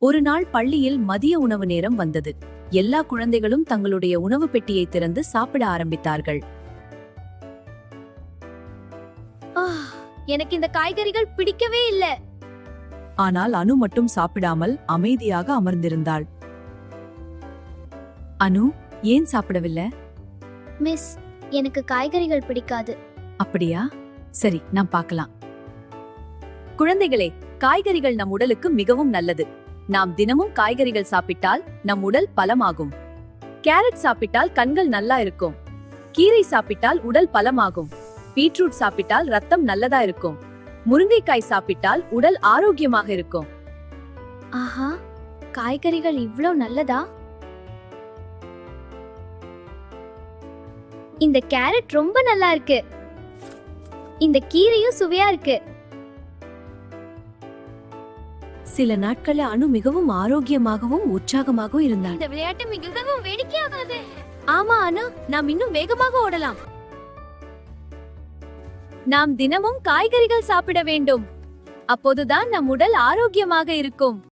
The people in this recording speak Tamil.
ஒரு நாள் பள்ளியில் மதிய உணவு நேரம் வந்தது. எல்லா குழந்தைகளும் தங்களுடைய உணவு பெட்டியை திறந்து சாப்பிட ஆரம்பித்தார்கள். எனக்கு இந்த காய்கறிகள் பிடிக்கவே இல்ல. ஆனால் அனு மட்டும் சாப்பிடாமல் அமைதியாக அமர்ந்திருந்தாள். அனு, ஏன் சாப்பிடவில்லை? மிஸ், எனக்கு காய்கறிகள் பிடிக்காது. அப்படியா? சரி, நாம் பார்க்கலாம். குழந்தைகளே, காய்கறிகள் நம் உடலுக்கு மிகவும் நல்லது. நாம் தினமும் காய்கறிகள் சாப்பிட்டால் நம் உடல் பலமாகும். கேரட் சாப்பிட்டால் கண்கள் நல்லா இருக்கும். கீரை சாப்பிட்டால் உடல் பலமாகும். பீட்ரூட் சாப்பிட்டால் ரத்தம் நல்லதா இருக்கும். முருங்கைக்காய் சாப்பிட்டால் உடல் ஆரோக்கியமாக இருக்கும். ஆஹா, காய்கறிகள் இவ்ளோ நல்லதா? இந்த கேரட் ரொம்ப நல்லா இருக்கு. இந்த கீரையும் சுவையா இருக்கு. சில நாட்கள அனு மிகவும் ஆரோக்கியமாகவும் உற்சாகமாகவும் இருந்தாள். இந்த விளையாட்டு மிகவும் வேடிக்கையானது. ஆமா அனு, நாம் இன்னும் வேகமாக ஓடலாம். நாம் தினமும் காய்கறிகள் சாப்பிட வேண்டும். அப்போதுதான் நம் உடல் ஆரோக்கியமாக இருக்கும்.